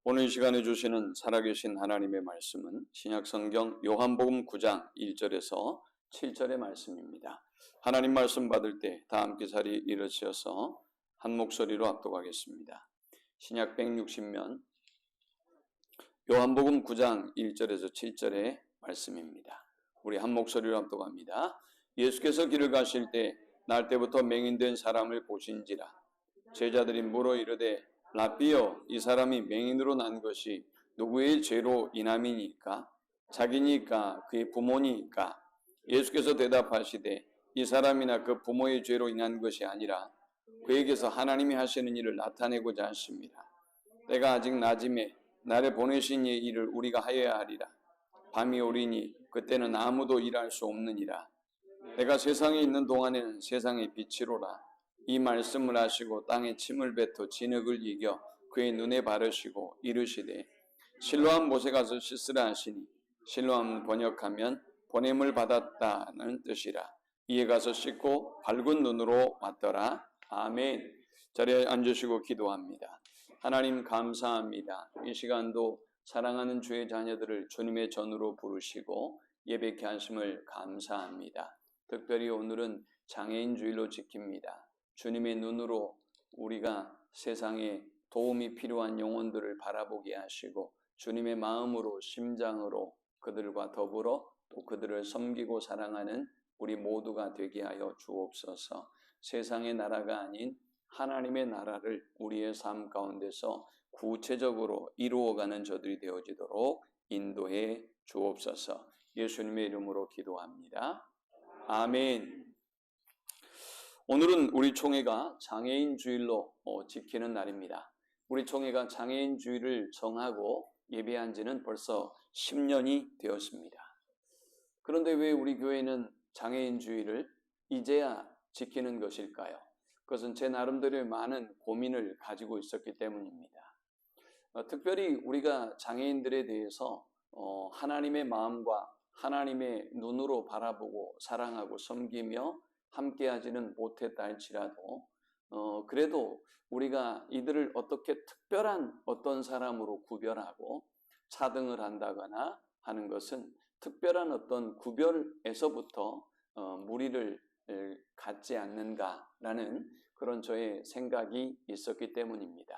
오늘 이 시간에 주시는 살아계신 하나님의 말씀은 신약성경 요한복음 9장 1절에서 7절의 말씀입니다. 하나님 말씀 받을 때 다 함께 자리에 일으켜서 한 목소리로 합독하겠습니다. 신약 160면 요한복음 9장 1절에서 7절의 말씀입니다. 우리 한 목소리로 합독합니다. 예수께서 길을 가실 때 날 때부터 맹인된 사람을 보신지라. 제자들이 물어 이르되 라삐여, 이 사람이 맹인으로 난 것이 누구의 죄로 인함이니까? 자기니까 그의 부모니까? 예수께서 대답하시되 이 사람이나 그 부모의 죄로 인한 것이 아니라 그에게서 하나님이 하시는 일을 나타내고자 하십니다. 때가 아직 낮음에 나를 보내신 이의 일을 우리가 하여야 하리라. 밤이 오리니 그때는 아무도 일할 수 없느니라. 내가 세상에 있는 동안에는 세상의 빛이로라. 이 말씀을 하시고 땅에 침을 뱉어 진흙을 이겨 그의 눈에 바르시고 이르시되 실로암 못에 가서 씻으라 하시니 실로암 번역하면 보냄을 받았다는 뜻이라. 이에 가서 씻고 밝은 눈으로 왔더라. 아멘. 자리에 앉으시고 기도합니다. 하나님 감사합니다. 이 시간도 사랑하는 주의 자녀들을 주님의 전으로 부르시고 예배케 하심을 감사합니다. 특별히 오늘은 장애인 주일로 지킵니다. 주님의 눈으로 우리가 세상에 도움이 필요한 영혼들을 바라보게 하시고 주님의 마음으로 심장으로 그들과 더불어 또 그들을 섬기고 사랑하는 우리 모두가 되게 하여 주옵소서. 세상의 나라가 아닌 하나님의 나라를 우리의 삶 가운데서 구체적으로 이루어가는 저들이 되어지도록 인도해 주옵소서. 예수님의 이름으로 기도합니다. 아멘. 오늘은 우리 총회가 장애인 주일로 지키는 날입니다. 우리 총회가 장애인 주일을 정하고 예배한 지는 벌써 10년이 되었습니다. 그런데 왜 우리 교회는 장애인 주일을 이제야 지키는 것일까요? 그것은 제 나름대로의 많은 고민을 가지고 있었기 때문입니다. 특별히 우리가 장애인들에 대해서 하나님의 마음과 하나님의 눈으로 바라보고 사랑하고 섬기며 함께하지는 못했다 할지라도 그래도 우리가 이들을 어떻게 특별한 어떤 사람으로 구별하고 차등을 한다거나 하는 것은 특별한 어떤 구별에서부터 무리를 갖지 않는가라는 그런 저의 생각이 있었기 때문입니다.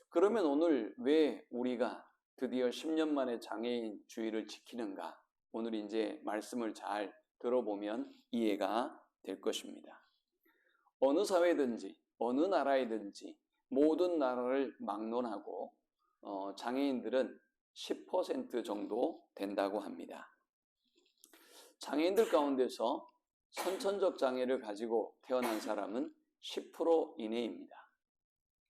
그러면 오늘 왜 우리가 드디어 10년 만에 장애인 주일을 지키는가? 오늘 이제 말씀을 잘 들어보면 이해가 될 것입니다. 어느 사회든지 어느 나라이든지 모든 나라를 막론하고 장애인들은 10% 정도 된다고 합니다. 장애인들 가운데서 선천적 장애를 가지고 태어난 사람은 10% 이내입니다.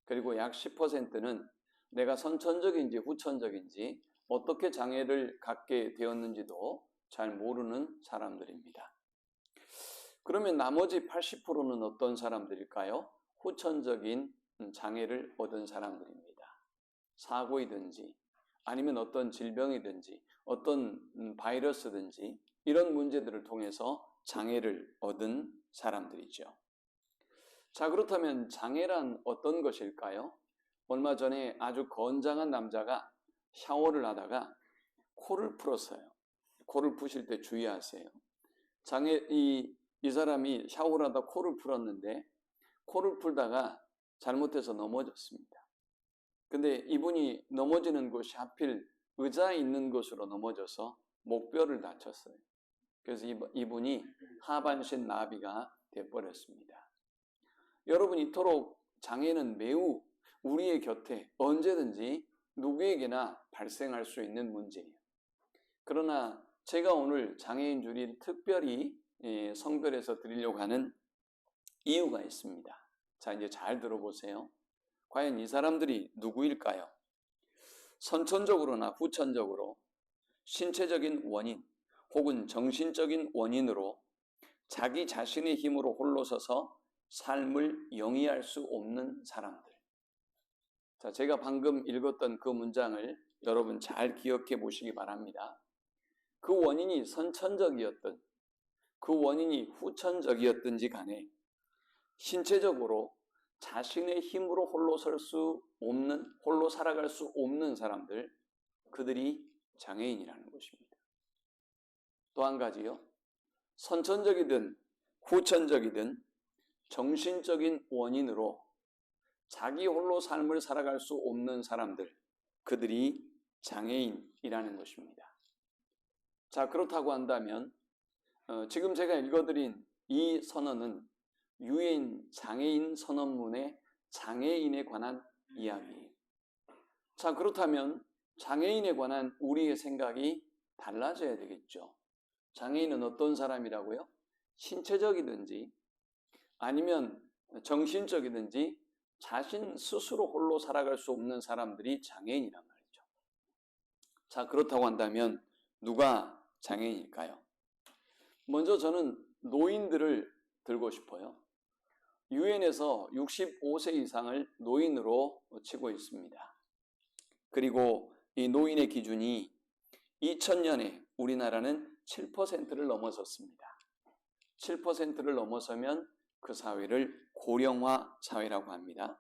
그리고 약 10%는 내가 선천적인지 후천적인지 어떻게 장애를 갖게 되었는지도 잘 모르는 사람들입니다. 그러면 나머지 80%는 어떤 사람들일까요? 후천적인 장애를 얻은 사람들입니다. 사고이든지 아니면 어떤 질병이든지 어떤 바이러스든지 이런 문제들을 통해서 장애를 얻은 사람들이죠. 자, 그렇다면 장애란 어떤 것일까요? 얼마 전에 아주 건장한 남자가 샤워를 하다가 코를 풀었어요. 코를 푸실 때 주의하세요. 이 사람이 샤워를 하다 코를 풀었는데 코를 풀다가 잘못해서 넘어졌습니다. 근데 이분이 넘어지는 곳이 하필 의자 있는 곳으로 넘어져서 목뼈를 다쳤어요. 그래서 이분이 하반신 마비가 되어버렸습니다. 여러분, 이토록 장애는 매우 우리의 곁에 언제든지 누구에게나 발생할 수 있는 문제예요. 그러나 제가 오늘 장애인 주일 특별히 성별해서 드리려고 하는 이유가 있습니다. 자, 이제 잘 들어보세요. 과연 이 사람들이 누구일까요? 선천적으로나 후천적으로 신체적인 원인 혹은 정신적인 원인으로 자기 자신의 힘으로 홀로 서서 삶을 영위할 수 없는 사람들. 자, 제가 방금 읽었던 그 문장을 여러분 잘 기억해 보시기 바랍니다. 그 원인이 선천적이었든 그 원인이 후천적이었든지 간에 신체적으로 자신의 힘으로 홀로 살아갈 수 없는 사람들, 그들이 장애인이라는 것입니다. 또 한 가지요. 선천적이든 후천적이든 정신적인 원인으로 자기 홀로 삶을 살아갈 수 없는 사람들, 그들이 장애인이라는 것입니다. 자, 그렇다고 한다면 지금 제가 읽어드린 이 선언은 유엔 장애인 선언문의 장애인에 관한 이야기예요. 자, 그렇다면 장애인에 관한 우리의 생각이 달라져야 되겠죠. 장애인은 어떤 사람이라고요? 신체적이든지 아니면 정신적이든지 자신 스스로 홀로 살아갈 수 없는 사람들이 장애인이란 말이죠. 자, 그렇다고 한다면 누가 장애인일까요? 먼저 저는 노인들을 들고 싶어요. 유엔에서 65세 이상을 노인으로 치고 있습니다. 그리고 이 노인의 기준이 2000년에 우리나라는 7%를 넘어섰습니다. 7%를 넘어서면 그 사회를 고령화 사회라고 합니다.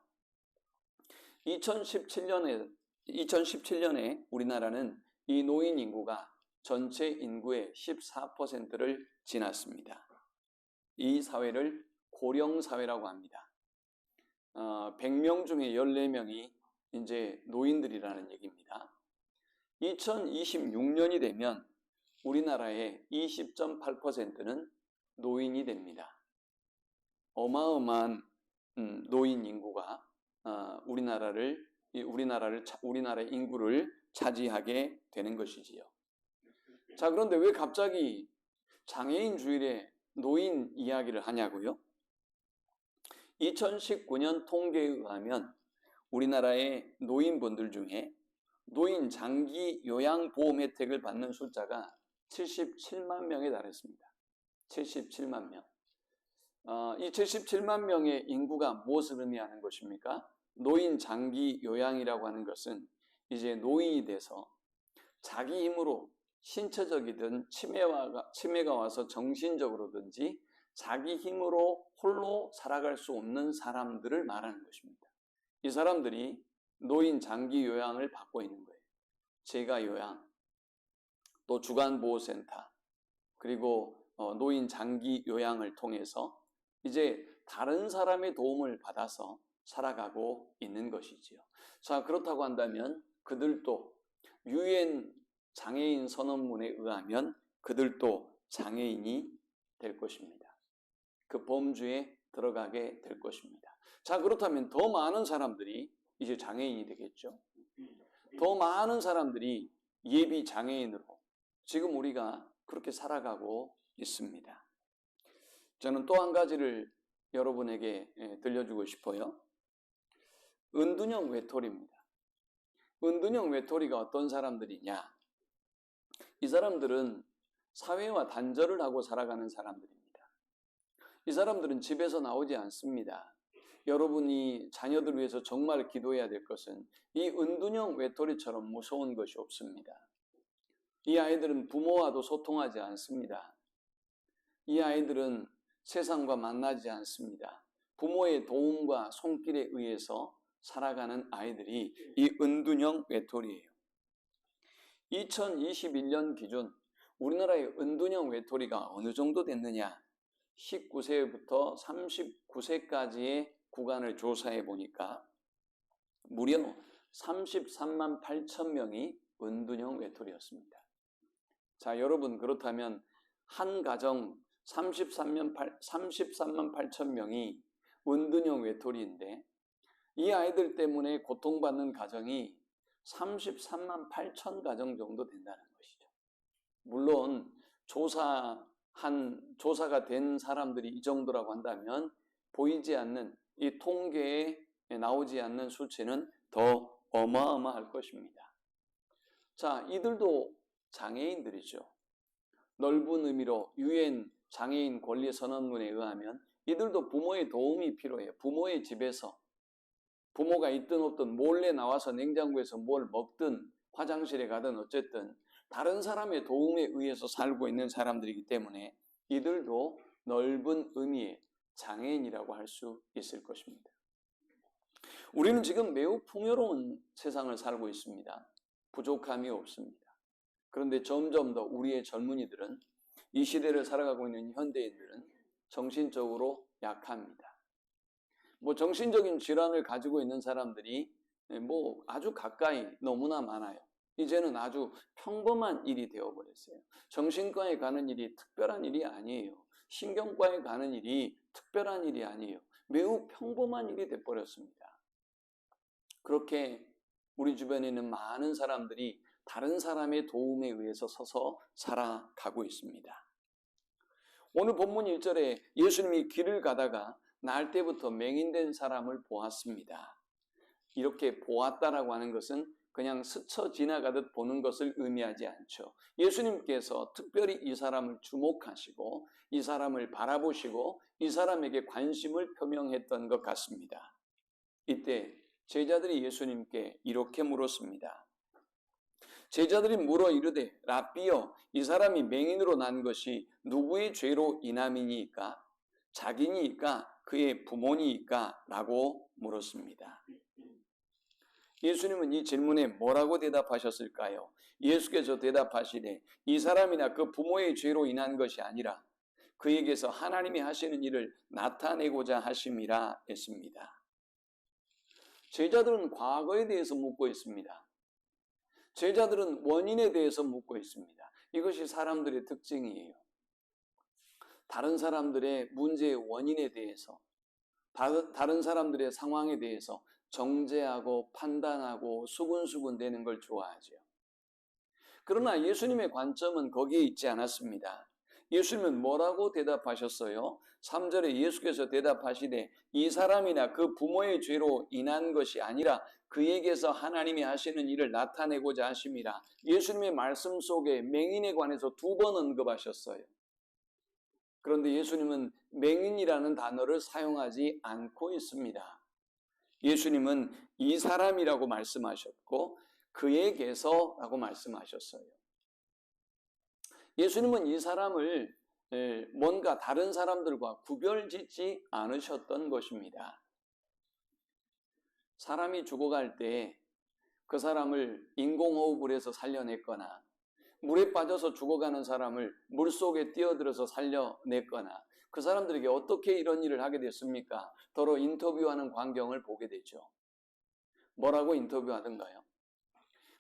2017년에 우리나라는 이 노인 인구가 전체 인구의 14%를 지났습니다. 이 사회를 고령 사회라고 합니다. 100명 중에 14명이 이제 노인들이라는 얘기입니다. 2026년이 되면 우리나라의 20.8%는 노인이 됩니다. 어마어마한 노인 인구가 우리나라의 인구를 차지하게 되는 것이지요. 자, 그런데 왜 갑자기 장애인 주일에 노인 이야기를 하냐고요? 2019년 통계에 의하면 우리나라의 노인분들 중에 노인 장기 요양보험 혜택을 받는 숫자가 77만 명에 달했습니다. 77만 명. 이 77만 명의 인구가 무엇을 의미하는 것입니까? 노인 장기 요양이라고 하는 것은 이제 노인이 돼서 자기 힘으로 신체적이든 치매가 와서 정신적으로든지 자기 힘으로 홀로 살아갈 수 없는 사람들을 말하는 것입니다. 이 사람들이 노인 장기 요양을 받고 있는 거예요. 재가 요양, 또 주간보호센터, 그리고 노인 장기 요양을 통해서 이제 다른 사람의 도움을 받아서 살아가고 있는 것이지요. 자, 그렇다고 한다면 그들도 유엔 장애인 선언문에 의하면 그들도 장애인이 될 것입니다. 그 범주에 들어가게 될 것입니다. 자, 그렇다면 더 많은 사람들이 이제 장애인이 되겠죠. 더 많은 사람들이 예비 장애인으로 지금 우리가 그렇게 살아가고 있습니다. 저는 또 한 가지를 여러분에게 들려주고 싶어요. 은둔형 외톨이입니다. 은둔형 외톨이가 어떤 사람들이냐? 이 사람들은 사회와 단절을 하고 살아가는 사람들입니다. 이 사람들은 집에서 나오지 않습니다. 여러분이 자녀들 위해서 정말 기도해야 될 것은 이 은둔형 외톨이처럼 무서운 것이 없습니다. 이 아이들은 부모와도 소통하지 않습니다. 이 아이들은 세상과 만나지 않습니다. 부모의 도움과 손길에 의해서 살아가는 아이들이 이 은둔형 외톨이에요. 2021년 기준 우리나라의 은둔형 외톨이가 어느 정도 됐느냐? 19세부터 39세까지의 구간을 조사해 보니까 무려 33만 8천 명이 은둔형 외톨이였습니다. 자, 여러분, 그렇다면 한 가정 33만 8천 명이 은둔형 외톨이인데 이 아이들 때문에 고통받는 가정이 33만 8천 가정 정도 된다는 것이죠. 물론 조사가 된 사람들이 이 정도라고 한다면 보이지 않는 이 통계에 나오지 않는 수치는 더 어마어마할 것입니다. 자, 이들도 장애인들이죠. 넓은 의미로 유엔 장애인 권리 선언문에 의하면 이들도 부모의 도움이 필요해요. 부모의 집에서 부모가 있든 없든 몰래 나와서 냉장고에서 뭘 먹든 화장실에 가든 어쨌든 다른 사람의 도움에 의해서 살고 있는 사람들이기 때문에 이들도 넓은 의미의 장애인이라고 할 수 있을 것입니다. 우리는 지금 매우 풍요로운 세상을 살고 있습니다. 부족함이 없습니다. 그런데 점점 더 우리의 젊은이들은, 이 시대를 살아가고 있는 현대인들은 정신적으로 약합니다. 정신적인 질환을 가지고 있는 사람들이 아주 가까이 너무나 많아요. 이제는 아주 평범한 일이 되어버렸어요. 정신과에 가는 일이 특별한 일이 아니에요. 신경과에 가는 일이 특별한 일이 아니에요. 매우 평범한 일이 되어버렸습니다. 그렇게 우리 주변에 있는 많은 사람들이 다른 사람의 도움에 의해서 서서 살아가고 있습니다. 오늘 본문 1절에 예수님이 길을 가다가 날 때부터 맹인된 사람을 보았습니다. 이렇게 보았다라고 하는 것은 그냥 스쳐 지나가듯 보는 것을 의미하지 않죠. 예수님께서 특별히 이 사람을 주목하시고 이 사람을 바라보시고 이 사람에게 관심을 표명했던 것 같습니다. 이때 제자들이 예수님께 이렇게 물었습니다. 제자들이 물어 이르되 라삐여, 이 사람이 맹인으로 난 것이 누구의 죄로 인함이니까? 자기니까 그의 부모니까? 라고 물었습니다. 예수님은 이 질문에 뭐라고 대답하셨을까요? 예수께서 대답하시되 이 사람이나 그 부모의 죄로 인한 것이 아니라 그에게서 하나님이 하시는 일을 나타내고자 하심이라 했습니다. 제자들은 과거에 대해서 묻고 있습니다. 제자들은 원인에 대해서 묻고 있습니다. 이것이 사람들의 특징이에요. 다른 사람들의 문제의 원인에 대해서, 다른 사람들의 상황에 대해서 정죄하고 판단하고 수군수군 되는 걸 좋아하죠. 그러나 예수님의 관점은 거기에 있지 않았습니다. 예수님은 뭐라고 대답하셨어요? 3절에 예수께서 대답하시되 이 사람이나 그 부모의 죄로 인한 것이 아니라 그에게서 하나님이 하시는 일을 나타내고자 하심이라. 예수님의 말씀 속에 맹인에 관해서 2번 언급하셨어요. 그런데 예수님은 맹인이라는 단어를 사용하지 않고 있습니다. 예수님은 이 사람이라고 말씀하셨고 그에게서라고 말씀하셨어요. 예수님은 이 사람을 뭔가 다른 사람들과 구별짓지 않으셨던 것입니다. 사람이 죽어갈 때 그 사람을 인공호흡을 해서 살려냈거나 물에 빠져서 죽어가는 사람을 물속에 뛰어들어서 살려냈거나 그 사람들에게 어떻게 이런 일을 하게 됐습니까? 더러 인터뷰하는 광경을 보게 되죠. 뭐라고 인터뷰하던가요?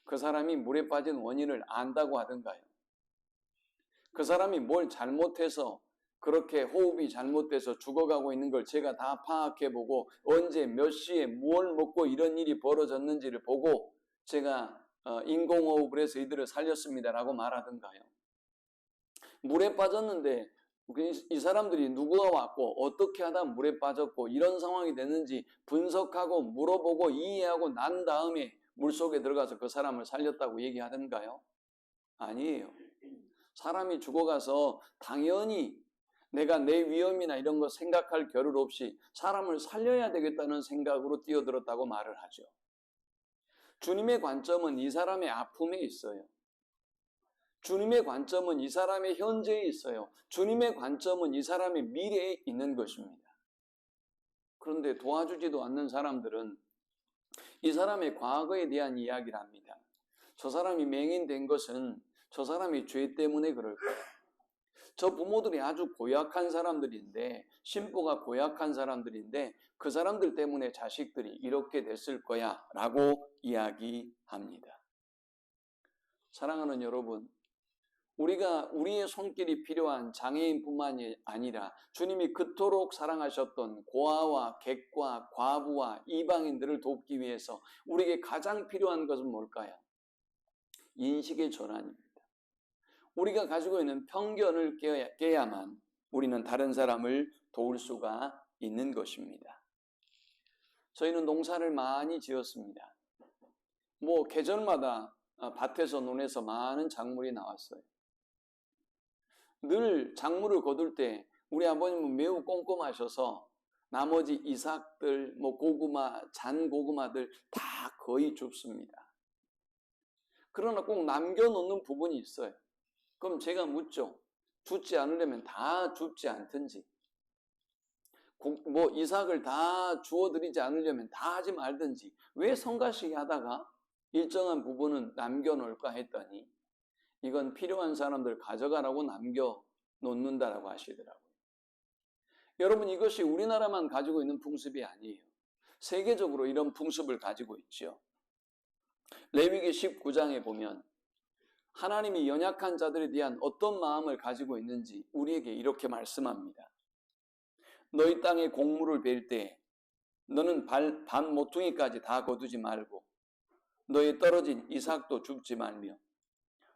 그 사람이 물에 빠진 원인을 안다고 하던가요? 그 사람이 뭘 잘못해서 그렇게 호흡이 잘못돼서 죽어가고 있는 걸 제가 다 파악해보고 언제 몇 시에 무엇을 먹고 이런 일이 벌어졌는지를 보고 제가 인공호흡을 해서 이들을 살렸습니다라고 말하던가요? 물에 빠졌는데 이 사람들이 누구가 왔고 어떻게 하다 물에 빠졌고 이런 상황이 됐는지 분석하고 물어보고 이해하고 난 다음에 물속에 들어가서 그 사람을 살렸다고 얘기하던가요? 아니에요. 사람이 죽어가서 당연히 내가 내 위험이나 이런 거 생각할 겨를 없이 사람을 살려야 되겠다는 생각으로 뛰어들었다고 말을 하죠. 주님의 관점은 이 사람의 아픔에 있어요. 주님의 관점은 이 사람의 현재에 있어요. 주님의 관점은 이 사람의 미래에 있는 것입니다. 그런데 도와주지도 않는 사람들은 이 사람의 과거에 대한 이야기를 합니다. 저 사람이 맹인된 것은 저 사람이 죄 때문에 그럴 거야. 저 부모들이 아주 고약한 사람들인데, 신부가 고약한 사람들인데 그 사람들 때문에 자식들이 이렇게 됐을 거야 라고 이야기합니다. 사랑하는 여러분, 우리가 우리의 손길이 필요한 장애인뿐만이 아니라 주님이 그토록 사랑하셨던 고아와 객과 과부와 이방인들을 돕기 위해서 우리에게 가장 필요한 것은 뭘까요? 인식의 전환입니다. 우리가 가지고 있는 편견을 깨야만 우리는 다른 사람을 도울 수가 있는 것입니다. 저희는 농사를 많이 지었습니다. 계절마다 밭에서 논에서 많은 작물이 나왔어요. 늘 작물을 거둘 때 우리 아버님은 매우 꼼꼼하셔서 나머지 이삭들, 고구마, 잔 고구마들 다 거의 줍습니다. 그러나 꼭 남겨놓는 부분이 있어요. 그럼 제가 묻죠. 줍지 않으려면 다 줍지 않든지. 뭐 이삭을 다 주어드리지 않으려면 다 하지 말든지 왜 성가시게 하다가 일정한 부분은 남겨놓을까 했더니 이건 필요한 사람들 가져가라고 남겨놓는다라고 하시더라고요. 여러분, 이것이 우리나라만 가지고 있는 풍습이 아니에요. 세계적으로 이런 풍습을 가지고 있죠. 레위기 19장에 보면 하나님이 연약한 자들에 대한 어떤 마음을 가지고 있는지 우리에게 이렇게 말씀합니다. 너희 땅에 곡물을 벨 때 너는 반 모퉁이까지 다 거두지 말고 너의 떨어진 이삭도 줍지 말며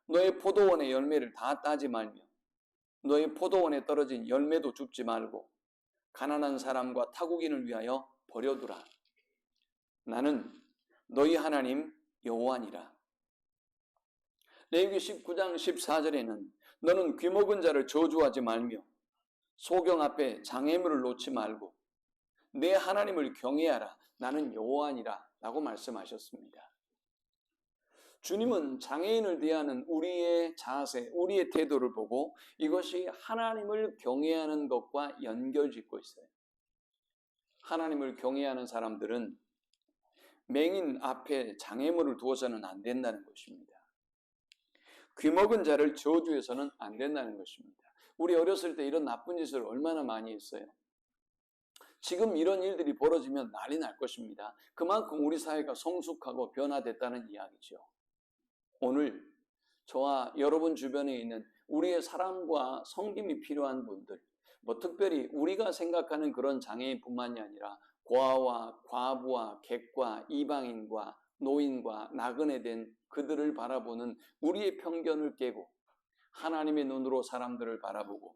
너의 포도원의 열매를 다 따지 말며 너의 포도원에 떨어진 열매도 줍지 말고 가난한 사람과 타국인을 위하여 버려두라. 나는 너희 하나님 여호와니라. 레위기 19장 14절에는 너는 귀먹은 자를 저주하지 말며 소경 앞에 장애물을 놓지 말고 내 하나님을 경외하라. 나는 여호와니라 라고 말씀하셨습니다. 주님은 장애인을 대하는 우리의 자세, 우리의 태도를 보고 이것이 하나님을 경외하는 것과 연결짓고 있어요. 하나님을 경외하는 사람들은 맹인 앞에 장애물을 두어서는 안 된다는 것입니다. 귀먹은 자를 저주해서는 안 된다는 것입니다. 우리 어렸을 때 이런 나쁜 짓을 얼마나 많이 했어요. 지금 이런 일들이 벌어지면 난리 날 것입니다. 그만큼 우리 사회가 성숙하고 변화됐다는 이야기죠. 오늘 저와 여러분 주변에 있는 우리의 사랑과 섬김이 필요한 분들, 특별히 우리가 생각하는 그런 장애인뿐만이 아니라 고아와 과부와 객과 이방인과 노인과 나그네 된 그들을 바라보는 우리의 편견을 깨고 하나님의 눈으로 사람들을 바라보고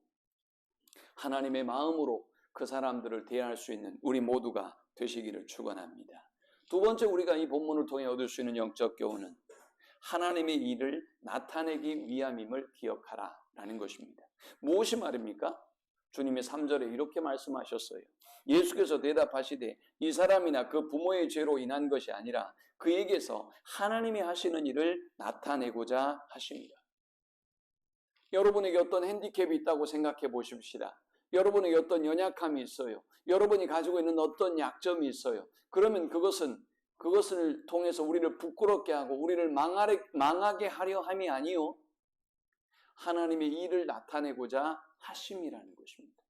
하나님의 마음으로 그 사람들을 대할 수 있는 우리 모두가 되시기를 축원합니다. 두 번째, 우리가 이 본문을 통해 얻을 수 있는 영적 교훈은 하나님의 일을 나타내기 위함임을 기억하라 라는 것입니다. 무엇이 말입니까? 주님이 3절에 이렇게 말씀하셨어요. 예수께서 대답하시되 이 사람이나 그 부모의 죄로 인한 것이 아니라 그에게서 하나님이 하시는 일을 나타내고자 하십니다. 여러분에게 어떤 핸디캡이 있다고 생각해 보십시다. 여러분에게 어떤 연약함이 있어요. 여러분이 가지고 있는 어떤 약점이 있어요. 그러면 그것을 통해서 우리를 부끄럽게 하고 우리를 망하게 하려 함이 아니요, 하나님의 일을 나타내고자 하심이라는 것입니다.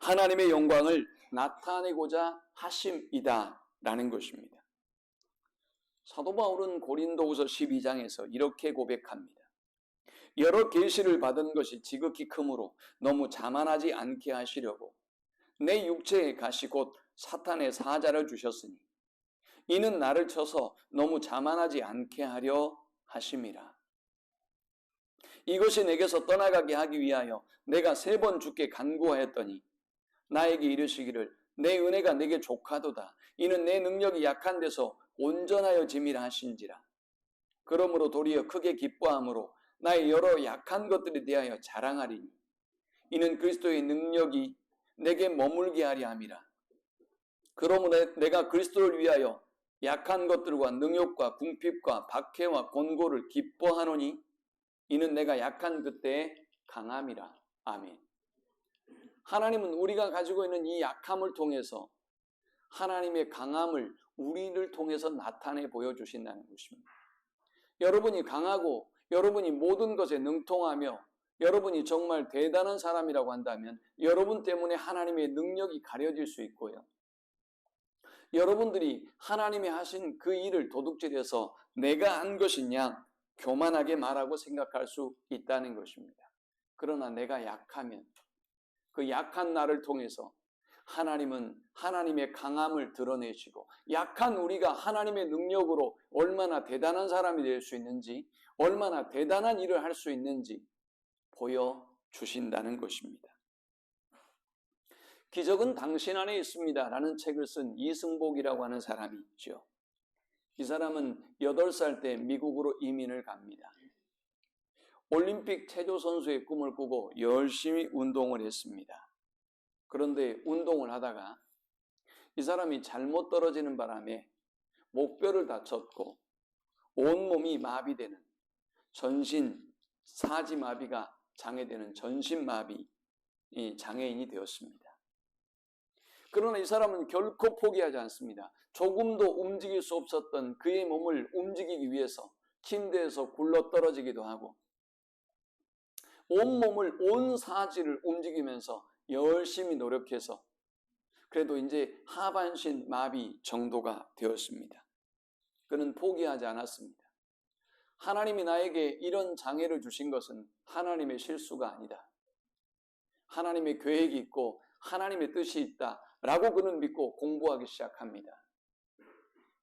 하나님의 영광을 나타내고자 하심이다 라는 것입니다. 사도 바울은 고린도후서 12장에서 이렇게 고백합니다. 여러 계시를 받은 것이 지극히 크므로 너무 자만하지 않게 하시려고 내 육체의 가시 곧 사탄의 사자를 주셨으니 이는 나를 쳐서 너무 자만하지 않게 하려 하심이라. 이것이 내게서 떠나가게 하기 위하여 내가 3번 주께 간구하였더니 나에게 이르시기를 내 은혜가 내게 족하도다. 이는 내 능력이 약한 데서 온전하여 짐이라 하신지라. 그러므로 도리어 크게 기뻐함으로 나의 여러 약한 것들에 대하여 자랑하리니 이는 그리스도의 능력이 내게 머물게 하려 함이라. 그러므로 내가 그리스도를 위하여 약한 것들과 능욕과 궁핍과 박해와 권고를 기뻐하노니 이는 내가 약한 그때에 강함이라. 아멘. 하나님은 우리가 가지고 있는 이 약함을 통해서 하나님의 강함을 우리를 통해서 나타내 보여주신다는 것입니다. 여러분이 강하고 여러분이 모든 것에 능통하며 여러분이 정말 대단한 사람이라고 한다면 여러분 때문에 하나님의 능력이 가려질 수 있고요. 여러분들이 하나님이 하신 그 일을 도둑질해서 내가 한 것이냐 교만하게 말하고 생각할 수 있다는 것입니다. 그러나 내가 약하면 그 약한 나를 통해서 하나님은 하나님의 강함을 드러내시고 약한 우리가 하나님의 능력으로 얼마나 대단한 사람이 될 수 있는지 얼마나 대단한 일을 할 수 있는지 보여주신다는 것입니다. 기적은 당신 안에 있습니다 라는 책을 쓴 이승복이라고 하는 사람이 있죠. 이 사람은 8살 때 미국으로 이민을 갑니다. 올림픽 체조 선수의 꿈을 꾸고 열심히 운동을 했습니다. 그런데 운동을 하다가 이 사람이 잘못 떨어지는 바람에 목뼈를 다쳤고 온몸이 마비되는 전신 사지마비가 장애되는 전신마비 장애인이 되었습니다. 그러나 이 사람은 결코 포기하지 않습니다. 조금도 움직일 수 없었던 그의 몸을 움직이기 위해서 침대에서 굴러떨어지기도 하고 온몸을, 온 사지를 움직이면서 열심히 노력해서 그래도 이제 하반신 마비 정도가 되었습니다. 그는 포기하지 않았습니다. 하나님이 나에게 이런 장애를 주신 것은 하나님의 실수가 아니다. 하나님의 계획이 있고 하나님의 뜻이 있다라고 그는 믿고 공부하기 시작합니다.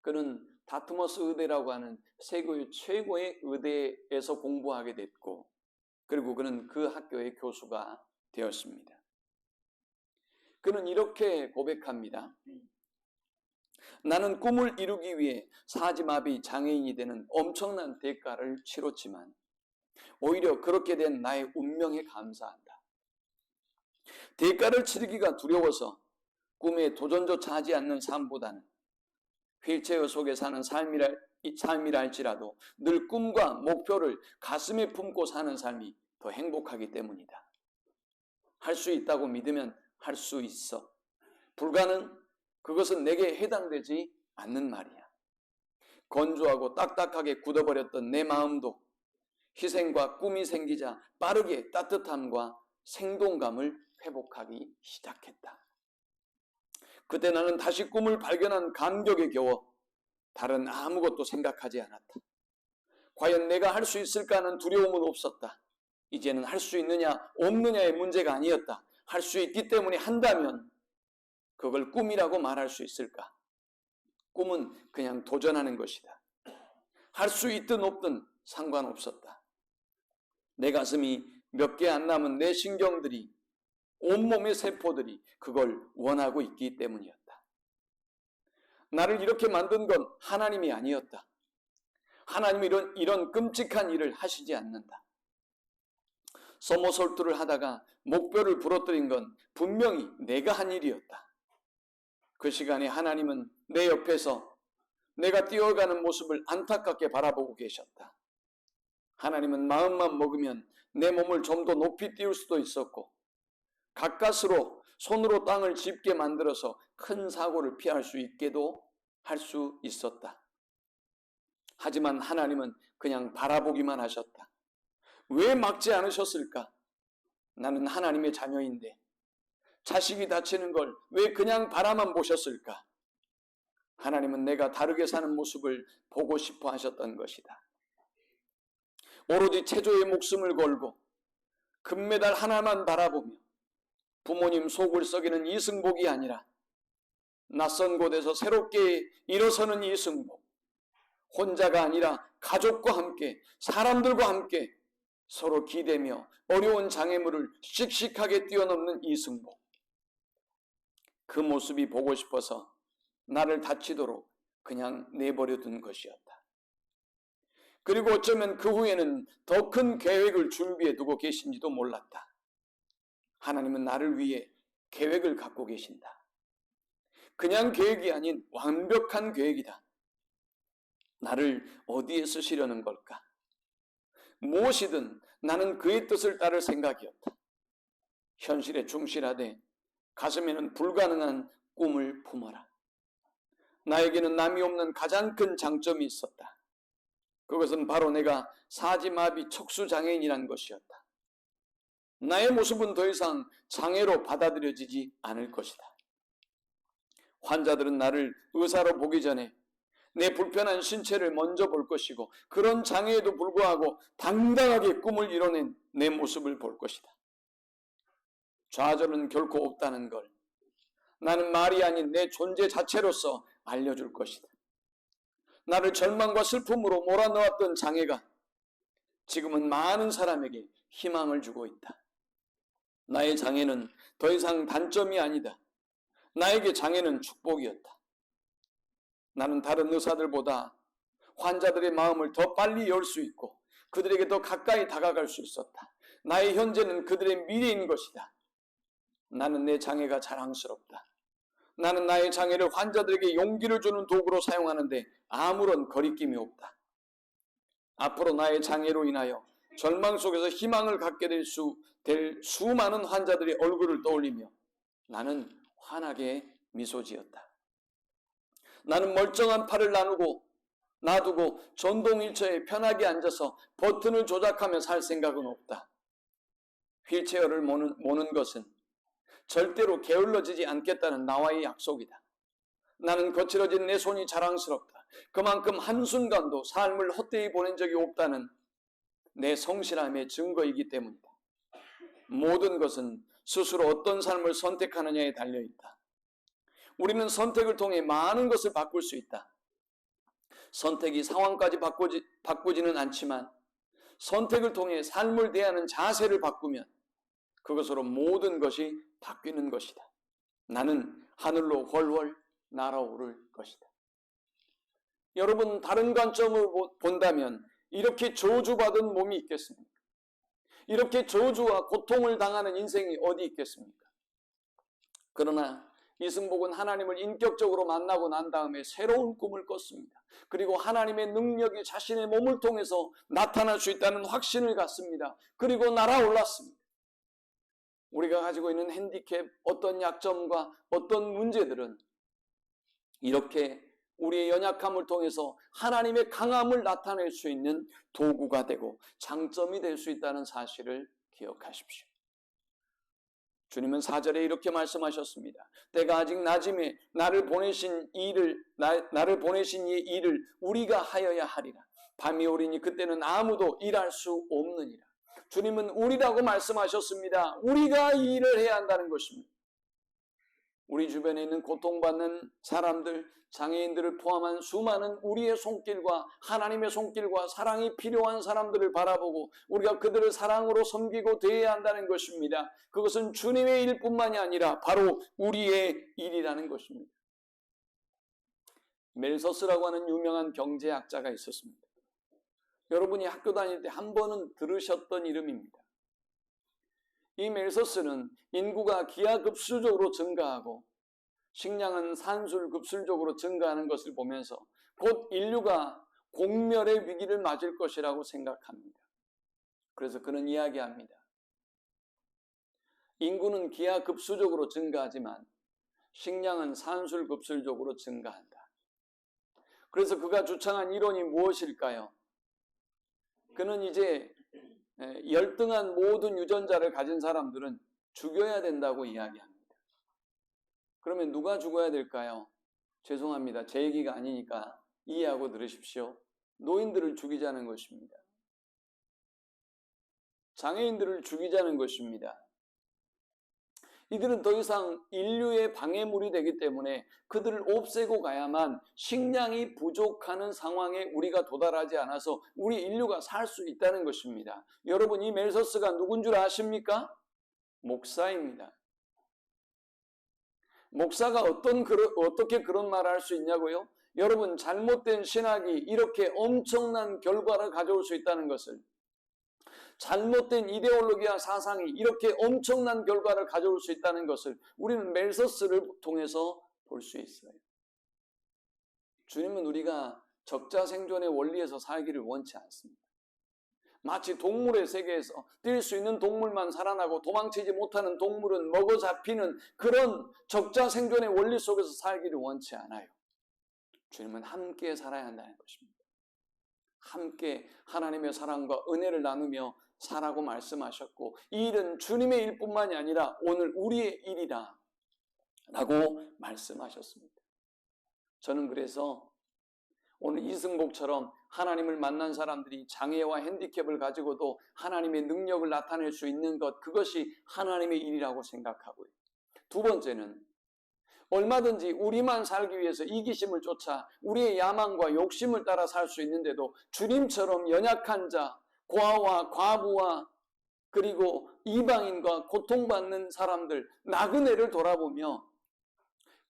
그는 다트머스 의대라고 하는 세계 최고의 의대에서 공부하게 됐고 그리고 그는 그 학교의 교수가 되었습니다. 그는 이렇게 고백합니다. 나는 꿈을 이루기 위해 사지마비 장애인이 되는 엄청난 대가를 치렀지만 오히려 그렇게 된 나의 운명에 감사한다. 대가를 치르기가 두려워서 꿈에 도전조차 하지 않는 삶보다는 휠체어 속에 사는 삶이라 할지라도 늘 꿈과 목표를 가슴에 품고 사는 삶이 더 행복하기 때문이다. 할 수 있다고 믿으면 할 수 있어. 불가능? 그것은 내게 해당되지 않는 말이야. 건조하고 딱딱하게 굳어버렸던 내 마음도 희생과 꿈이 생기자 빠르게 따뜻함과 생동감을 회복하기 시작했다. 그때 나는 다시 꿈을 발견한 감격에 겨워 다른 아무것도 생각하지 않았다. 과연 내가 할 수 있을까 하는 두려움은 없었다. 이제는 할 수 있느냐 없느냐의 문제가 아니었다. 할 수 있기 때문에 한다면 그걸 꿈이라고 말할 수 있을까? 꿈은 그냥 도전하는 것이다. 할 수 있든 없든 상관없었다. 내 가슴이 몇 개 안 남은 내 신경들이 온몸의 세포들이 그걸 원하고 있기 때문이었다. 나를 이렇게 만든 건 하나님이 아니었다. 하나님이 이런 끔찍한 일을 하시지 않는다. 서머솔트를 하다가 목뼈를 부러뜨린 건 분명히 내가 한 일이었다. 그 시간에 하나님은 내 옆에서 내가 뛰어가는 모습을 안타깝게 바라보고 계셨다. 하나님은 마음만 먹으면 내 몸을 좀 더 높이 띄울 수도 있었고 가까스로 손으로 땅을 짚게 만들어서 큰 사고를 피할 수 있게도 할 수 있었다. 하지만 하나님은 그냥 바라보기만 하셨다. 왜 막지 않으셨을까? 나는 하나님의 자녀인데 자식이 다치는 걸 왜 그냥 바라만 보셨을까? 하나님은 내가 다르게 사는 모습을 보고 싶어 하셨던 것이다. 오로지 체조의 목숨을 걸고 금메달 하나만 바라보며 부모님 속을 썩이는 이승복이 아니라 낯선 곳에서 새롭게 일어서는 이승복, 혼자가 아니라 가족과 함께 사람들과 함께 서로 기대며 어려운 장애물을 씩씩하게 뛰어넘는 이승복. 그 모습이 보고 싶어서 나를 다치도록 그냥 내버려 둔 것이었다. 그리고 어쩌면 그 후에는 더 큰 계획을 준비해 두고 계신지도 몰랐다. 하나님은 나를 위해 계획을 갖고 계신다. 그냥 계획이 아닌 완벽한 계획이다. 나를 어디에 쓰시려는 걸까? 무엇이든 나는 그의 뜻을 따를 생각이었다. 현실에 충실하되 가슴에는 불가능한 꿈을 품어라. 나에게는 남이 없는 가장 큰 장점이 있었다. 그것은 바로 내가 사지마비 척수장애인이란 것이었다. 나의 모습은 더 이상 장애로 받아들여지지 않을 것이다. 환자들은 나를 의사로 보기 전에 내 불편한 신체를 먼저 볼 것이고 그런 장애에도 불구하고 당당하게 꿈을 이뤄낸 내 모습을 볼 것이다. 좌절은 결코 없다는 걸 나는 말이 아닌 내 존재 자체로서 알려줄 것이다. 나를 절망과 슬픔으로 몰아넣었던 장애가 지금은 많은 사람에게 희망을 주고 있다. 나의 장애는 더 이상 단점이 아니다. 나에게 장애는 축복이었다. 나는 다른 의사들보다 환자들의 마음을 더 빨리 열 수 있고 그들에게 더 가까이 다가갈 수 있었다. 나의 현재는 그들의 미래인 것이다. 나는 내 장애가 자랑스럽다. 나는 나의 장애를 환자들에게 용기를 주는 도구로 사용하는데 아무런 거리낌이 없다. 앞으로 나의 장애로 인하여 절망 속에서 희망을 갖게 될 수많은 환자들의 얼굴을 떠올리며 나는 환하게 미소 지었다. 나는 멀쩡한 팔을 놔두고 전동 휠체어에 편하게 앉아서 버튼을 조작하며 살 생각은 없다. 휠체어를 모는 것은 절대로 게을러지지 않겠다는 나와의 약속이다. 나는 거칠어진 내 손이 자랑스럽다. 그만큼 한순간도 삶을 헛되이 보낸 적이 없다는 내 성실함의 증거이기 때문이다. 모든 것은 스스로 어떤 삶을 선택하느냐에 달려있다. 우리는 선택을 통해 많은 것을 바꿀 수 있다. 선택이 상황까지 바꾸지는 않지만 선택을 통해 삶을 대하는 자세를 바꾸면 그것으로 모든 것이 바뀌는 것이다. 나는 하늘로 훨훨 날아오를 것이다. 여러분, 다른 관점으로 본다면 이렇게 저주받은 몸이 있겠습니까? 이렇게 저주와 고통을 당하는 인생이 어디 있겠습니까? 그러나 이승복은 하나님을 인격적으로 만나고 난 다음에 새로운 꿈을 꿨습니다. 그리고 하나님의 능력이 자신의 몸을 통해서 나타날 수 있다는 확신을 갖습니다. 그리고 날아올랐습니다. 우리가 가지고 있는 핸디캡, 어떤 약점과 어떤 문제들은 이렇게 우리의 연약함을 통해서 하나님의 강함을 나타낼 수 있는 도구가 되고 장점이 될 수 있다는 사실을 기억하십시오. 주님은 4절에 이렇게 말씀하셨습니다. 때가 아직 낮음에 나를 보내신 이의 일을 우리가 하여야 하리라. 밤이 오리니 그때는 아무도 일할 수 없느니라. 주님은 우리라고 말씀하셨습니다. 우리가 이 일을 해야 한다는 것입니다. 우리 주변에 있는 고통받는 사람들, 장애인들을 포함한 수많은 우리의 손길과 하나님의 손길과 사랑이 필요한 사람들을 바라보고 우리가 그들을 사랑으로 섬기고 대해야 한다는 것입니다. 그것은 주님의 일뿐만이 아니라 바로 우리의 일이라는 것입니다. 멜서스라고 하는 유명한 경제학자가 있었습니다. 여러분이 학교 다닐 때 한 번은 들으셨던 이름입니다. 이 멜서스는 인구가 기하급수적으로 증가하고 식량은 산술급술적으로 증가하는 것을 보면서 곧 인류가 공멸의 위기를 맞을 것이라고 생각합니다. 그래서 그는 이야기합니다. 인구는 기하급수적으로 증가하지만 식량은 산술급술적으로 증가한다. 그래서 그가 주창한 이론이 무엇일까요? 그는 이제 열등한 모든 유전자를 가진 사람들은 죽여야 된다고 이야기합니다. 그러면 누가 죽어야 될까요? 죄송합니다. 제 얘기가 아니니까 이해하고 들으십시오. 노인들을 죽이자는 것입니다. 장애인들을 죽이자는 것입니다. 이들은 더 이상 인류의 방해물이 되기 때문에 그들을 없애고 가야만 식량이 부족하는 상황에 우리가 도달하지 않아서 우리 인류가 살 수 있다는 것입니다. 여러분, 이 멜서스가 누군 줄 아십니까? 목사입니다. 목사가 어떻게 그런 말을 할 수 있냐고요? 여러분, 잘못된 신학이 이렇게 엄청난 결과를 가져올 수 있다는 것을, 잘못된 이데올로기와 사상이 이렇게 엄청난 결과를 가져올 수 있다는 것을 우리는 멜서스를 통해서 볼 수 있어요. 주님은 우리가 적자생존의 원리에서 살기를 원치 않습니다. 마치 동물의 세계에서 뛸 수 있는 동물만 살아나고 도망치지 못하는 동물은 먹어 잡히는 그런 적자생존의 원리 속에서 살기를 원치 않아요. 주님은 함께 살아야 한다는 것입니다. 함께 하나님의 사랑과 은혜를 나누며 살라고 말씀하셨고, 이 일은 주님의 일뿐만이 아니라 오늘 우리의 일이다 라고 말씀하셨습니다. 저는 그래서 오늘 이승복처럼 하나님을 만난 사람들이 장애와 핸디캡을 가지고도 하나님의 능력을 나타낼 수 있는 것, 그것이 하나님의 일이라고 생각하고요. 두 번째는 얼마든지 우리만 살기 위해서 이기심을 쫓아 우리의 야망과 욕심을 따라 살 수 있는데도 주님처럼 연약한 자, 고아와 과부와 그리고 이방인과 고통받는 사람들, 나그네를 돌아보며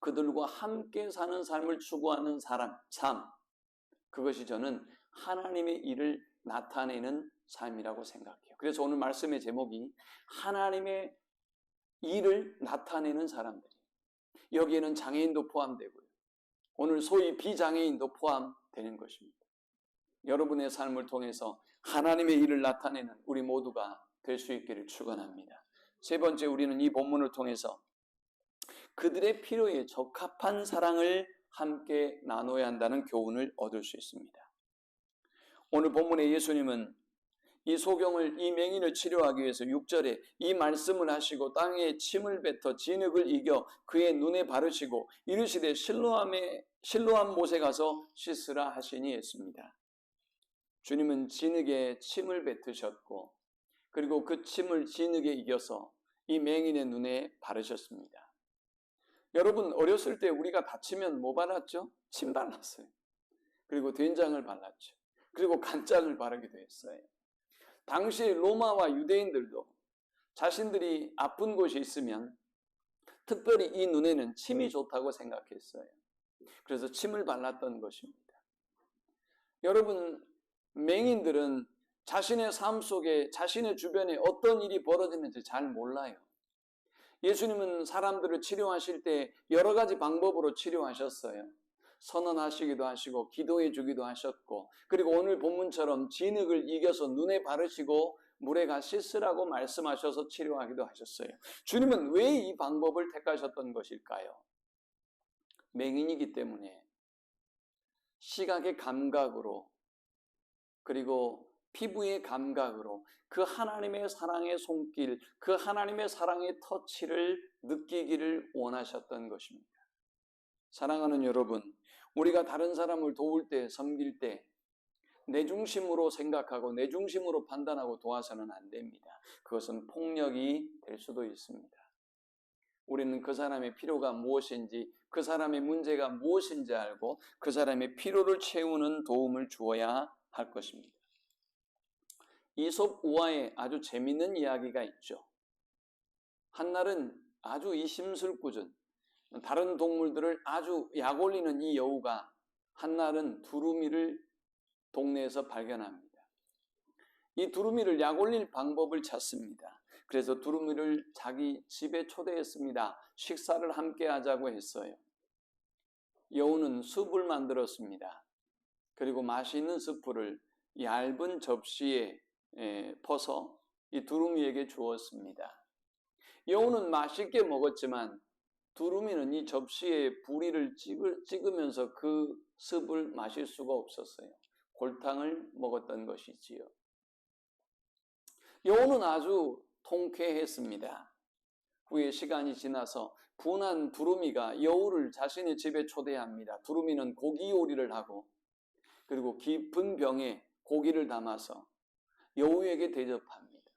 그들과 함께 사는 삶을 추구하는 삶, 그것이 저는 하나님의 일을 나타내는 삶이라고 생각해요. 그래서 오늘 말씀의 제목이 하나님의 일을 나타내는 사람들. 여기에는 장애인도 포함되고요. 오늘 소위 비장애인도 포함되는 것입니다. 여러분의 삶을 통해서 하나님의 일을 나타내는 우리 모두가 될 수 있기를 축원합니다. 세 번째, 우리는 이 본문을 통해서 그들의 필요에 적합한 사랑을 함께 나눠야 한다는 교훈을 얻을 수 있습니다. 오늘 본문의 예수님은 이 소경을, 이 맹인을 치료하기 위해서 6절에 이 말씀을 하시고 땅에 침을 뱉어 진흙을 이겨 그의 눈에 바르시고 이르시되 실로암 못에 가서 씻으라 하시니 했습니다. 주님은 진흙에 침을 뱉으셨고 그리고 그 침을 진흙에 이겨서 이 맹인의 눈에 바르셨습니다. 여러분, 어렸을 때 우리가 다치면 뭐 발랐죠? 침 발랐어요. 그리고 된장을 발랐죠. 그리고 간장을 바르기도 했어요. 당시 로마와 유대인들도 자신들이 아픈 곳이 있으면 특별히 이 눈에는 침이 좋다고 생각했어요. 그래서 침을 발랐던 것입니다. 여러분, 맹인들은 자신의 삶 속에 자신의 주변에 어떤 일이 벌어지는지 잘 몰라요. 예수님은 사람들을 치료하실 때 여러 가지 방법으로 치료하셨어요. 선언하시기도 하시고 기도해 주기도 하셨고 그리고 오늘 본문처럼 진흙을 이겨서 눈에 바르시고 물에 가 씻으라고 말씀하셔서 치료하기도 하셨어요. 주님은 왜 이 방법을 택하셨던 것일까요? 맹인이기 때문에 시각의 감각으로 그리고 피부의 감각으로 그 하나님의 사랑의 손길, 그 하나님의 사랑의 터치를 느끼기를 원하셨던 것입니다. 사랑하는 여러분, 우리가 다른 사람을 도울 때, 섬길 때 내 중심으로 생각하고 내 중심으로 판단하고 도와서는 안 됩니다. 그것은 폭력이 될 수도 있습니다. 우리는 그 사람의 필요가 무엇인지, 그 사람의 문제가 무엇인지 알고 그 사람의 필요를 채우는 도움을 주어야 할 것입니다. 이솝 우화에 아주 재미있는 이야기가 있죠. 한날은 아주 이 심술궂은 다른 동물들을 아주 약올리는 이 여우가 한날은 두루미를 동네에서 발견합니다. 이 두루미를 약올릴 방법을 찾습니다. 그래서 두루미를 자기 집에 초대했습니다. 식사를 함께 하자고 했어요. 여우는 숲을 만들었습니다. 그리고 맛있는 스프를 얇은 접시에 퍼서 이 두루미에게 주었습니다. 여우는 맛있게 먹었지만 두루미는 이 접시에 부리를 찍으면서 그 습을 마실 수가 없었어요. 골탕을 먹었던 것이지요. 여우는 아주 통쾌했습니다. 후에 시간이 지나서 분한 두루미가 여우를 자신의 집에 초대합니다. 두루미는 고기 요리를 하고 그리고 깊은 병에 고기를 담아서 여우에게 대접합니다.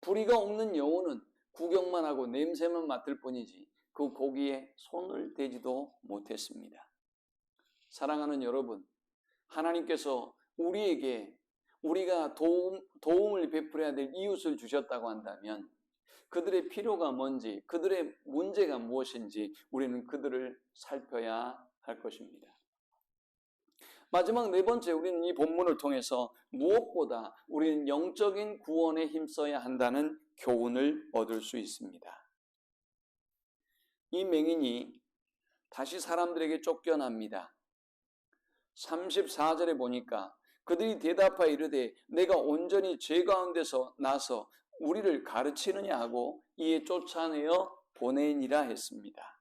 부리가 없는 여우는 구경만 하고 냄새만 맡을 뿐이지 그 고기에 손을 대지도 못했습니다. 사랑하는 여러분, 하나님께서 우리에게 우리가 도움을 베풀어야 될 이웃을 주셨다고 한다면 그들의 필요가 뭔지, 그들의 문제가 무엇인지 우리는 그들을 살펴야 할 것입니다. 마지막 네 번째, 우리는 이 본문을 통해서 무엇보다 우리는 영적인 구원에 힘써야 한다는 교훈을 얻을 수 있습니다. 이 맹인이 다시 사람들에게 쫓겨납니다. 34절에 보니까 그들이 대답하여 이르되 내가 온전히 죄 가운데서 나서 우리를 가르치느냐 하고 이에 쫓아내어 보내니라 했습니다.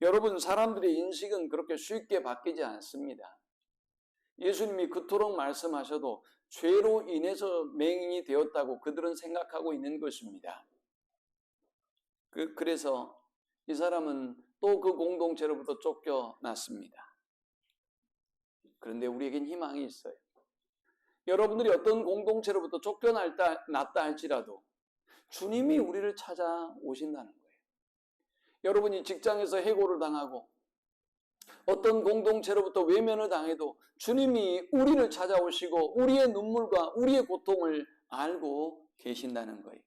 여러분, 사람들의 인식은 그렇게 쉽게 바뀌지 않습니다. 예수님이 그토록 말씀하셔도 죄로 인해서 맹인이 되었다고 그들은 생각하고 있는 것입니다. 그래서 이 사람은 또 그 공동체로부터 쫓겨났습니다. 그런데 우리에겐 희망이 있어요. 여러분들이 어떤 공동체로부터 쫓겨났다 할지라도 주님이 우리를 찾아오신다는 거예요. 여러분이 직장에서 해고를 당하고 어떤 공동체로부터 외면을 당해도 주님이 우리를 찾아오시고 우리의 눈물과 우리의 고통을 알고 계신다는 거예요.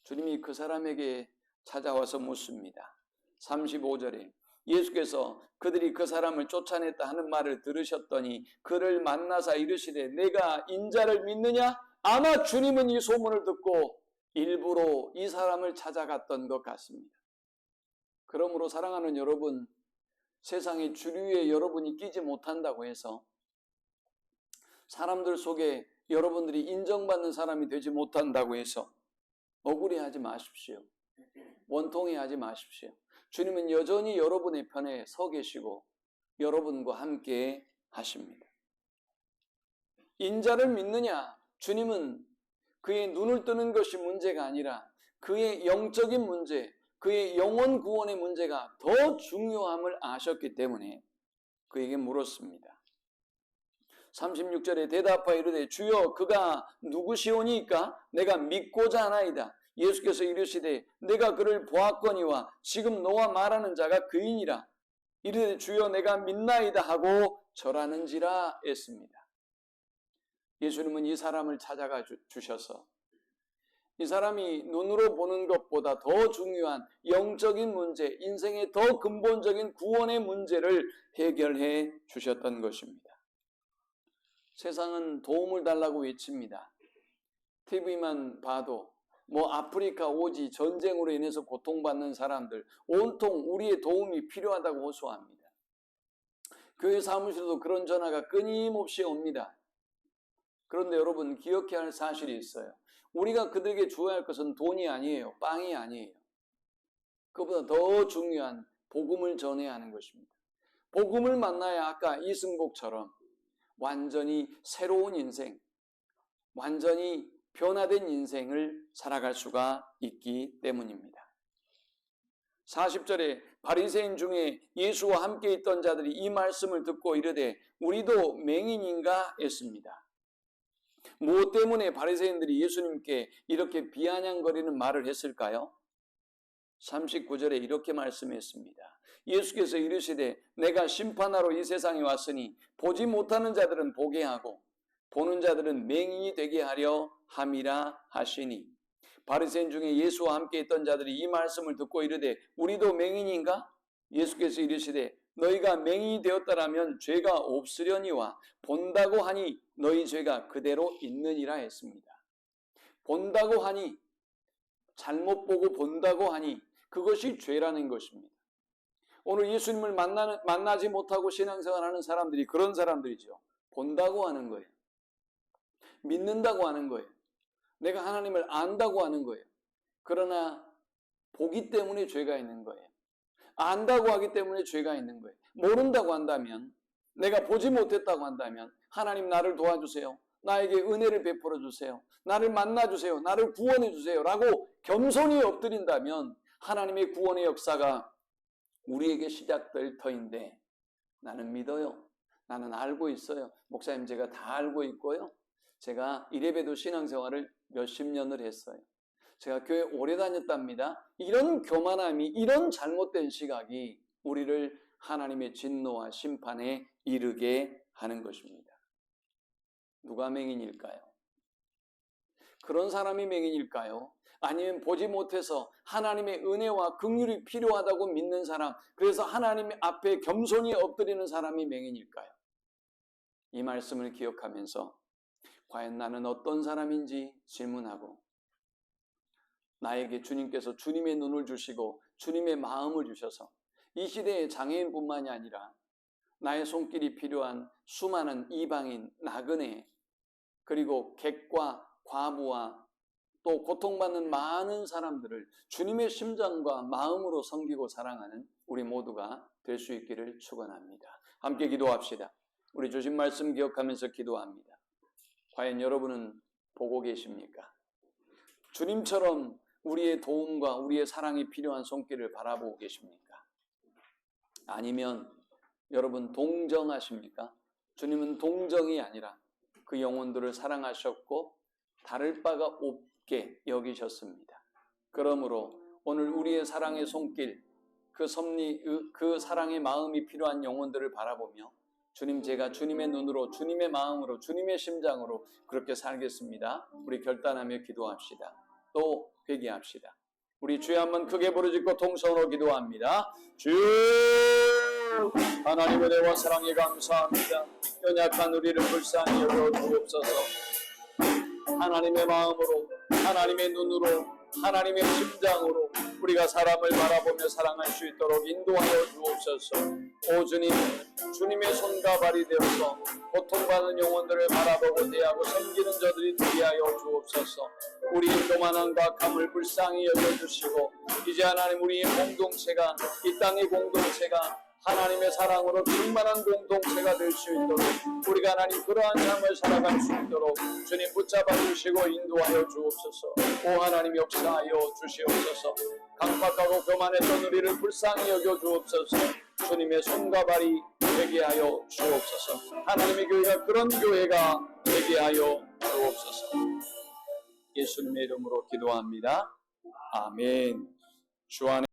주님이 그 사람에게 찾아와서 묻습니다. 35절에 예수께서 그들이 그 사람을 쫓아냈다 하는 말을 들으셨더니 그를 만나사 이르시되 내가 인자를 믿느냐? 아마 주님은 이 소문을 듣고 일부러 이 사람을 찾아갔던 것 같습니다. 그러므로 사랑하는 여러분, 세상의 주류에 여러분이 끼지 못한다고 해서 사람들 속에 여러분들이 인정받는 사람이 되지 못한다고 해서 억울해하지 마십시오. 원통해하지 마십시오. 주님은 여전히 여러분의 편에 서 계시고 여러분과 함께 하십니다. 인자를 믿느냐? 주님은 그의 눈을 뜨는 것이 문제가 아니라 그의 영적인 문제, 그의 영혼 구원의 문제가 더 중요함을 아셨기 때문에 그에게 물었습니다. 36절에 대답하여 이르되 주여 그가 누구시오니까 내가 믿고자 하나이다. 예수께서 이르시되 내가 그를 보았거니와 지금 너와 말하는 자가 그이니라. 이르되 주여 내가 믿나이다 하고 절하는지라 했습니다. 예수님은 이 사람을 찾아가 주셔서 이 사람이 눈으로 보는 것보다 더 중요한 영적인 문제, 인생의 더 근본적인 구원의 문제를 해결해 주셨던 것입니다. 세상은 도움을 달라고 외칩니다. TV만 봐도 아프리카 오지 전쟁으로 인해서 고통받는 사람들 온통 우리의 도움이 필요하다고 호소합니다. 교회 사무실도 그런 전화가 끊임없이 옵니다. 그런데 여러분 기억해야 할 사실이 있어요. 우리가 그들에게 주어야 할 것은 돈이 아니에요. 빵이 아니에요. 그보다 더 중요한 복음을 전해야 하는 것입니다. 복음을 만나야 아까 이승복처럼 완전히 새로운 인생, 완전히 변화된 인생을 살아갈 수가 있기 때문입니다. 40절에 바리새인 중에 예수와 함께 있던 자들이 이 말씀을 듣고 이르되 우리도 맹인인가 했습니다. 무엇 때문에 바리새인들이 예수님께 이렇게 비아냥거리는 말을 했을까요? 39절에 이렇게 말씀했습니다. 예수께서 이르시되 내가 심판하러 이 세상에 왔으니 보지 못하는 자들은 보게 하고 보는 자들은 맹인이 되게 하려 함이라 하시니. 바리새인 중에 예수와 함께 있던 자들이 이 말씀을 듣고 이르되 우리도 맹인인가? 예수께서 이르시되 너희가 맹인이 되었다라면 죄가 없으려니와 본다고 하니 너희 죄가 그대로 있느니라 했습니다. 본다고 하니, 잘못 보고 본다고 하니 그것이 죄라는 것입니다. 오늘 예수님을 만나지 못하고 신앙생활하는 사람들이 그런 사람들이죠. 본다고 하는 거예요. 믿는다고 하는 거예요. 내가 하나님을 안다고 하는 거예요. 그러나 보기 때문에 죄가 있는 거예요. 안다고 하기 때문에 죄가 있는 거예요. 모른다고 한다면, 내가 보지 못했다고 한다면 하나님 나를 도와주세요. 나에게 은혜를 베풀어 주세요. 나를 만나주세요. 나를 구원해 주세요. 라고 겸손히 엎드린다면 하나님의 구원의 역사가 우리에게 시작될 터인데 나는 믿어요. 나는 알고 있어요. 목사님 제가 다 알고 있고요. 제가 이래봬도 신앙생활을 몇십 년을 했어요. 제가 교회 오래 다녔답니다. 이런 교만함이, 이런 잘못된 시각이 우리를 하나님의 진노와 심판에 이르게 하는 것입니다. 누가 맹인일까요? 그런 사람이 맹인일까요? 아니면 보지 못해서 하나님의 은혜와 긍휼이 필요하다고 믿는 사람, 그래서 하나님 앞에 겸손히 엎드리는 사람이 맹인일까요? 이 말씀을 기억하면서 과연 나는 어떤 사람인지 질문하고 나에게 주님께서 주님의 눈을 주시고 주님의 마음을 주셔서 이 시대의 장애인뿐만이 아니라 나의 손길이 필요한 수많은 이방인, 나그네, 그리고 객과 과부와 또 고통받는 많은 사람들을 주님의 심장과 마음으로 섬기고 사랑하는 우리 모두가 될 수 있기를 축원합니다. 함께 기도합시다. 우리 주신 말씀 기억하면서 기도합니다. 과연 여러분은 보고 계십니까? 주님처럼 우리의 도움과 우리의 사랑이 필요한 손길을 바라보고 계십니까? 아니면 여러분 동정하십니까? 주님은 동정이 아니라 그 영혼들을 사랑하셨고 다를 바가 없게 여기셨습니다. 그러므로 오늘 우리의 사랑의 손길, 그 섭리, 그 사랑의 마음이 필요한 영혼들을 바라보며 주님, 제가 주님의 눈으로, 주님의 마음으로, 주님의 심장으로 그렇게 살겠습니다. 우리 결단하며 기도합시다. 또 회개합시다. 우리 주여 한번 크게 부르짖고 통성으로 기도합니다. 주 하나님의 은혜와 사랑에 감사합니다. 연약한 우리를 불쌍히 여겨 주옵소서. 하나님의 마음으로, 하나님의 눈으로, 하나님의 심장으로 우리가 사람을 바라보며 사랑할 수 있도록 인도하여 주옵소서. 오 주님, 주님의 손과 발이 되어서 고통받는 영혼들을 바라보고 대하고 섬기는 저들이 되게 하여 주옵소서. 우리의 교만함과 감을 불쌍히 여겨주시고 이제 하나님 우리의 공동체가, 이 땅의 공동체가 하나님의 사랑으로 충만한 공동체가 될 수 있도록, 우리가 하나님 그러한 삶을 살아갈 수 있도록 주님 붙잡아 주시고 인도하여 주옵소서. 오 하나님 역사하여 주시옵소서. 강박하고 교만했던 우리를 불쌍히 여겨 주옵소서. 주님의 손과 발이 되게 하여 주옵소서. 하나님의 교회가 그런 교회가 되게 하여 주옵소서. 예수님의 이름으로 기도합니다. 아멘. 주 안에